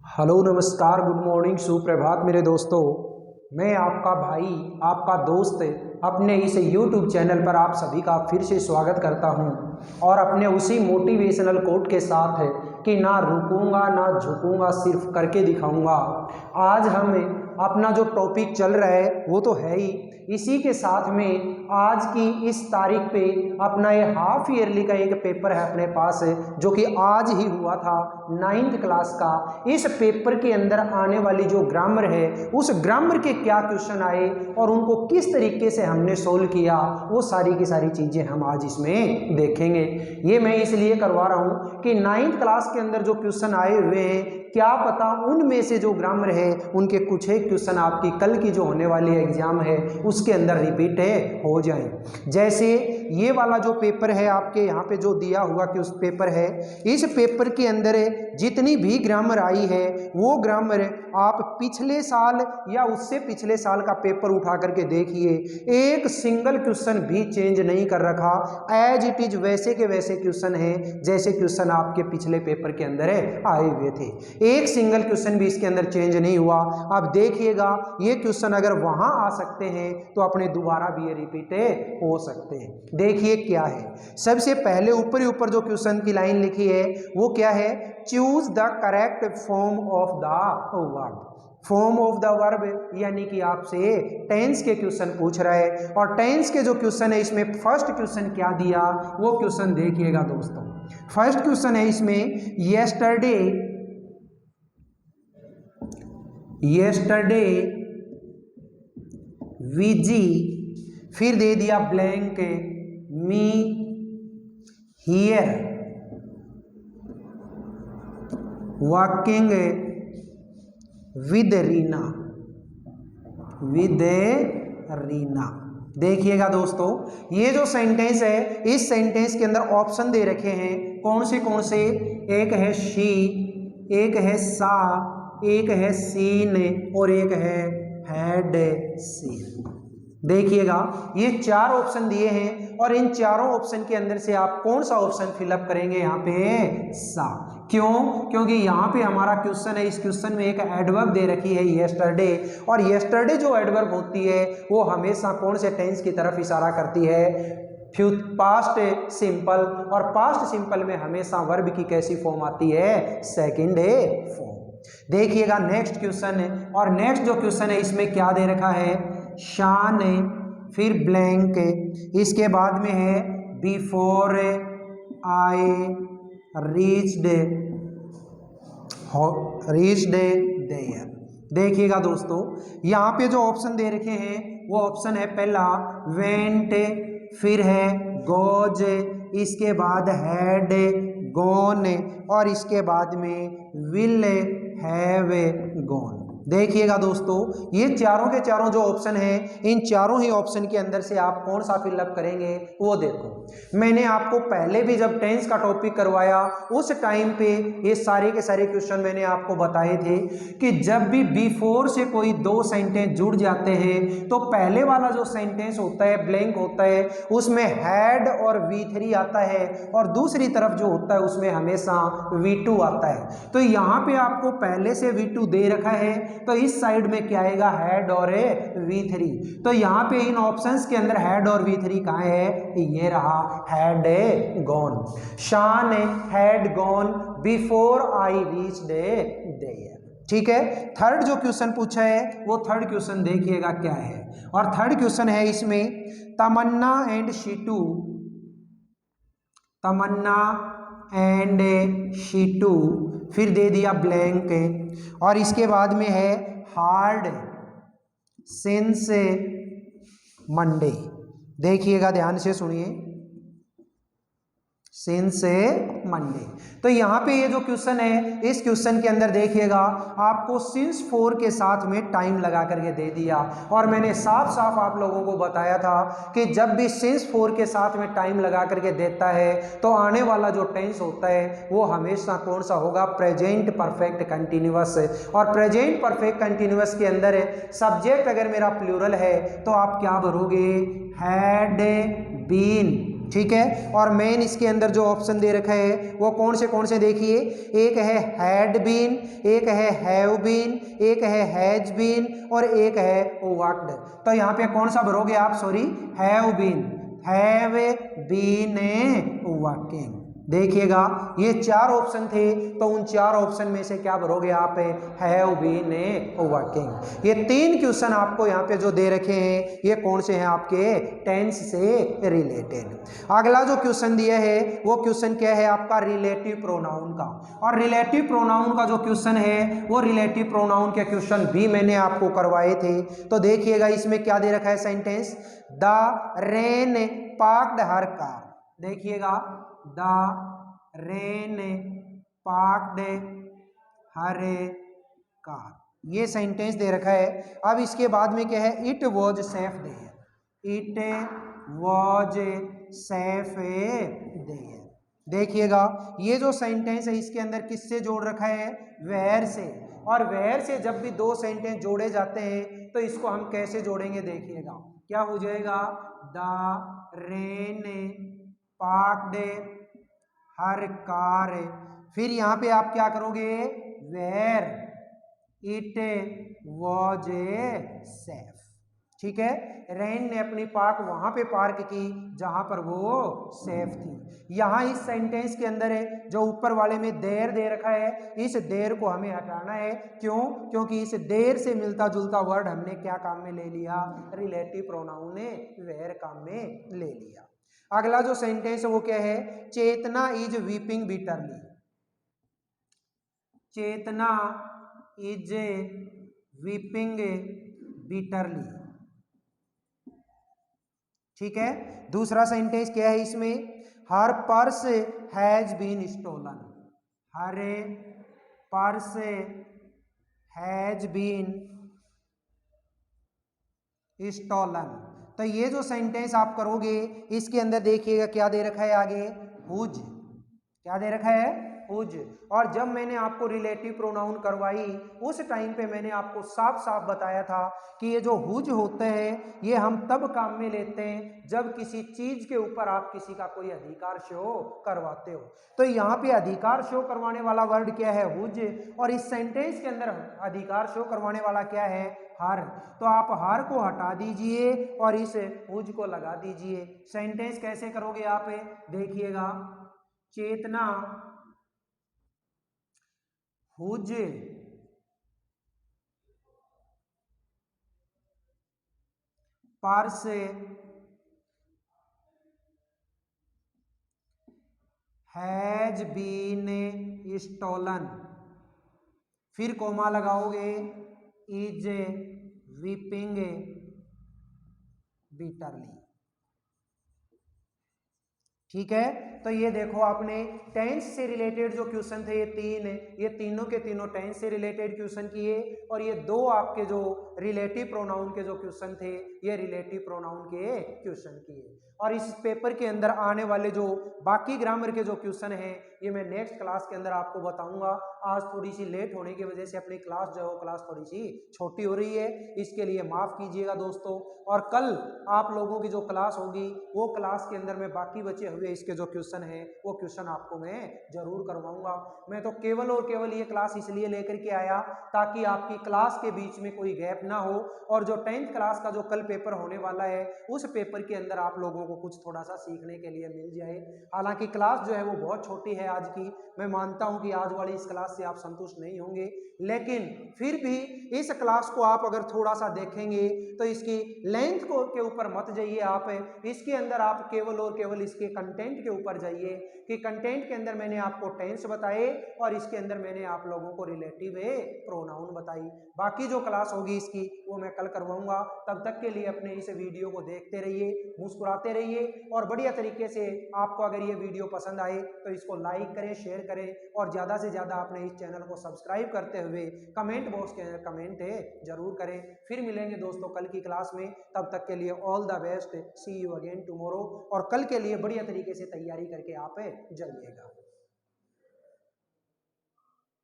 Hello नमस्कार good morning सुप्रभात मेरे दोस्तों। मैं आपका भाई आपका दोस्त अपने इस YouTube चैनल पर आप सभी का फिर से स्वागत करता हूं और अपने उसी मोटिवेशनल कोट के साथ कि ना रुकूंगा ना झुकूंगा सिर्फ करके दिखाऊंगा। आज हम अपना जो टॉपिक चल रहा है वो तो है ही, इसी के साथ में आज की इस तारीख पे अपना ये हाफ ईयरली का एक पेपर है अपने पास जो कि आज ही हुआ था 9th क्लास का। इस पेपर के अंदर आने वाली जो ग्रामर है उस ग्रामर के क्या क्वेश्चन आए और उनको किस तरीके से हमने सोल्व किया वो सारी की सारी चीज़ें हम आज इसमें देखेंगे। ये मैं इसलिए करवा रहा हूँ कि 9th क्लास के अंदर जो क्वेश्चन आए हुए हैं क्या पता उनमें से जो ग्रामर है उनके कुछ एक क्वेश्चन आपकी कल की जो होने वाली एग्जाम है उसके अंदर रिपीट हो जाए। जैसे ये वाला जो पेपर है आपके यहाँ पे जो दिया हुआ कि उस पेपर है, इस पेपर के अंदर जितनी भी ग्रामर आई है वो ग्रामर आप पिछले साल या उससे पिछले साल का पेपर उठा करके देखिए, एक सिंगल क्वेश्चन भी चेंज नहीं कर रखा, एज इट इज वैसे के वैसे क्वेश्चन हैं जैसे क्वेश्चन आपके पिछले पेपर के अंदर आए हुए थे। एक सिंगल क्वेश्चन भी इसके अंदर चेंज नहीं हुआ। अब देखिएगा ये क्वेश्चन अगर वहां आ सकते हैं तो अपने दोबारा भी ये रिपीट हो सकते हैं। देखिए क्या है, सबसे पहले ऊपर जो क्वेश्चन की लाइन लिखी है वो क्या है, choose the correct form of the verb. Form of the verb यानी कि आपसे टेंस के क्वेश्चन पूछ रहा है और टेंस के जो क्वेश्चन है इसमें फर्स्ट क्वेश्चन क्या दिया वो क्वेश्चन देखिएगा दोस्तों। फर्स्ट क्वेश्चन है इसमें yesterday वीजी, फिर दे दिया blank me here walking with Reena देखिएगा दोस्तों ये जो सेंटेंस है इस सेंटेंस के अंदर ऑप्शन दे रखे हैं कौन से, एक है शी, एक है सा, एक है सीन और एक है हैड सीन। देखिएगा ये चार ऑप्शन दिए हैं और इन चारों ऑप्शन के अंदर से आप कौन सा ऑप्शन फिलअप करेंगे, यहाँ पे सा। क्यों? क्योंकि यहाँ पे हमारा क्वेश्चन है, इस क्वेश्चन में एक एडवर्ब दे रखी है येस्टरडे, और येस्टरडे जो एडवर्ब होती है वो हमेशा कौन से टेंस की तरफ इशारा करती है, पास्ट सिंपल, और पास्ट सिंपल में हमेशा वर्ब की कैसी फॉर्म आती है, सेकंड फॉर्म। देखिएगा नेक्स्ट क्वेश्चन है, और नेक्स्ट जो क्वेश्चन है इसमें क्या दे रखा है, शान, फिर ब्लैंक, इसके बाद में है बिफोर आई रीच्ड देयर। देखिएगा दोस्तों यहाँ पे जो ऑप्शन दे रखे हैं वो ऑप्शन है पहला वेंट, फिर है गोज, इसके बाद हैड गॉन और इसके बाद में विल हैव गॉन। देखिएगा दोस्तों ये चारों के चारों जो ऑप्शन हैं इन चारों ही ऑप्शन के अंदर से आप कौन सा फिलअप करेंगे वो देखो। मैंने आपको पहले भी जब टेंस का टॉपिक करवाया उस टाइम पे ये सारे के सारे क्वेश्चन मैंने आपको बताए थे कि जब भी बिफोर से कोई दो सेंटेंस जुड़ जाते हैं तो पहले वाला जो सेंटेंस होता है ब्लैंक होता है उसमें हैड और V3 आता है और दूसरी तरफ जो होता है उसमें हमेशा V2 आता है। तो यहाँ पे आपको पहले से V2 दे रखा है तो इस साइड में क्या आएगा, हैड और V3। तो यहाँ पे इन ऑप्शंस के अंदर हैड और V3 कहाँ है, ये रहा हैड गॉन। शान had gone before I reached there. ठीक है, थर्ड जो क्वेश्चन पूछा है वो थर्ड क्वेश्चन देखिएगा क्या है, और थर्ड क्वेश्चन है इसमें तमन्ना एंड शीटू, फिर दे दिया ब्लैंक और इसके बाद में है हार्ड सिंस मंडे। देखिएगा ध्यान से सुनिए, सिंस मंडे। तो यहाँ पे ये जो क्वेश्चन है इस क्वेश्चन के अंदर देखिएगा आपको सिंस 4 के साथ में टाइम लगा करके दे दिया, और मैंने साफ साफ आप लोगों को बताया था कि जब भी सिंस 4 के साथ में टाइम लगा करके देता है तो आने वाला जो टेंस होता है वो हमेशा कौन सा होगा, प्रेजेंट परफेक्ट कंटिन्यूअस। और प्रेजेंट परफेक्ट कंटिन्यूअस के अंदर सब्जेक्ट अगर मेरा प्लूरल है तो आप क्या भरोगे, हैड बीन ठीक है। और मेन इसके अंदर जो ऑप्शन दे रखा है वो कौन से देखिए, एक है हैड बीन, एक है हैव बीन, एक है हैज बीन और एक है वर्कड। तो यहाँ पे कौन सा भरोगे आप, सॉरी हैव बीन वर्किंग। देखिएगा ये चार ऑप्शन थे, तो उन चार ऑप्शन में से क्या भरोगे आप, हैव बीन वर्किंग। ये तीन क्वेश्चन आपको यहाँ पे जो दे रखे हैं ये कौन से हैं, आपके टेंस से रिलेटेड। अगला जो क्वेश्चन दिया है वो क्वेश्चन क्या है आपका, रिलेटिव प्रोनाउन का। और रिलेटिव प्रोनाउन का जो क्वेश्चन है वो रिलेटिव प्रोनाउन के क्वेश्चन भी मैंने आपको करवाए थे। तो देखिएगा इसमें क्या दे रखा है sentence, the rain parked her car. देखिएगा the rain parked her car, ये सेंटेंस दे रखा है। अब इसके बाद में क्या है, it was safe there, it was safe there. देखिएगा ये जो सेंटेंस है इसके अंदर किससे जोड़ रखा है, वेयर से। और वेयर से जब भी दो सेंटेंस जोड़े जाते हैं तो इसको हम कैसे जोड़ेंगे, देखिएगा क्या हो जाएगा, the rain parked her car, फिर यहाँ पे आप क्या करोगे, वेयर इट वॉज सेफ। ठीक है, रेन ने अपनी पार्क वहां पे पार्क की जहां पर वो सेफ थी। यहां इस सेंटेंस के अंदर है जो ऊपर वाले में देर दे रखा है, इस देर को हमें हटाना है। क्यों, क्योंकि इस देर से मिलता जुलता वर्ड हमने क्या काम में ले लिया, रिलेटिव प्रोनाउन ने वेयर काम में ले लिया। अगला जो सेंटेंस है वो क्या है, Chetna is weeping bitterly. Chetna is weeping bitterly. ठीक है, दूसरा सेंटेंस क्या है इसमें, her purse has been stolen. Her purse has been stolen. तो ये जो सेंटेंस आप करोगे इसके अंदर देखिएगा क्या दे रखा है आगे, हुज। क्या दे रखा है, हुज। और जब मैंने आपको रिलेटिव प्रोनाउन करवाई उस टाइम पे मैंने आपको साफ साफ बताया था कि ये जो हुज होते हैं ये हम तब काम में लेते हैं जब किसी चीज के ऊपर आप किसी का कोई अधिकार शो करवाते हो। तो यहाँ पे अधिकार शो करवाने वाला वर्ड क्या है, हुज। और इस सेंटेंस के अंदर अधिकार शो करवाने वाला क्या है, हर। तो आप हर को हटा दीजिए और इस हुज को लगा दीजिए। सेंटेंस कैसे करोगे आप, देखिएगा Chetna whose purse has been stolen, फिर कोमा लगाओगे, इज वीपिंग बिटरली। ठीक है, तो ये देखो आपने टेंस से रिलेटेड जो क्वेश्चन थे ये तीनों के तीनों टेंस से रिलेटेड क्वेश्चन किए। और ये दो आपके जो रिलेटिव प्रोनाउन के जो क्वेश्चन थे ये रिलेटिव प्रोनाउन के क्वेश्चन किए। और इस पेपर के अंदर आने वाले जो बाकी ग्रामर के जो क्वेश्चन हैं ये मैं नेक्स्ट क्लास के अंदर आपको बताऊंगा। आज थोड़ी सी लेट होने की वजह से अपनी क्लास जो है वो क्लास थोड़ी सी छोटी हो रही है, इसके लिए माफ़ कीजिएगा दोस्तों। और कल आप लोगों की जो क्लास होगी वो क्लास के अंदर में बाकी बचे हुए इसके जो क्वेश्चन हैं वो क्वेश्चन आपको मैं जरूर करवाऊंगा। मैं तो केवल और केवल ये क्लास इसलिए लेकर के आया ताकि आपकी क्लास के बीच में कोई गैप ना हो। और जो 10th क्लास का जो कल पेपर होने वाला है उस पेपर के अंदर आप लोगों को कुछ थोड़ा सा सीखने के लिए मिल जाए। हालांकि क्लास जो है वो बहुत छोटी है आज की, मैं मानता हूं कि आज वाली इस क्लास से आप संतुष्ट नहीं होंगे, लेकिन फिर भी इस क्लास को आप अगर थोड़ा सा देखेंगे तो इसकी लेंथ को के ऊपर मत जाइए आप, इसके अंदर आप केवल और केवल इसके कंटेंट के ऊपर जाइए कि कंटेंट के अंदर मैंने आपको टेंस बताए और इसके अंदर मैंने आप लोगों को रिलेटिव प्रोनाउन बताई। बाकी जो क्लास होगी इसकी वो मैं कल करवाऊंगा। तब तक के लिए अपने इस वीडियो को देखते रहिए, मुस्कुराते रहिए और बढ़िया तरीके से आपको अगर ये वीडियो पसंद आए तो इसको लाइक करें, शेयर करें और ज़्यादा से ज़्यादा अपने इस चैनल को सब्सक्राइब करते हुए कमेंट बॉक्स के अंदर कमेंट जरूर करें। फिर मिलेंगे दोस्तों कल की क्लास में, तब तक के लिए all the best, see you again tomorrow. और कल के लिए बढ़िया तरीके से तैयारी करके आप जाइएगा।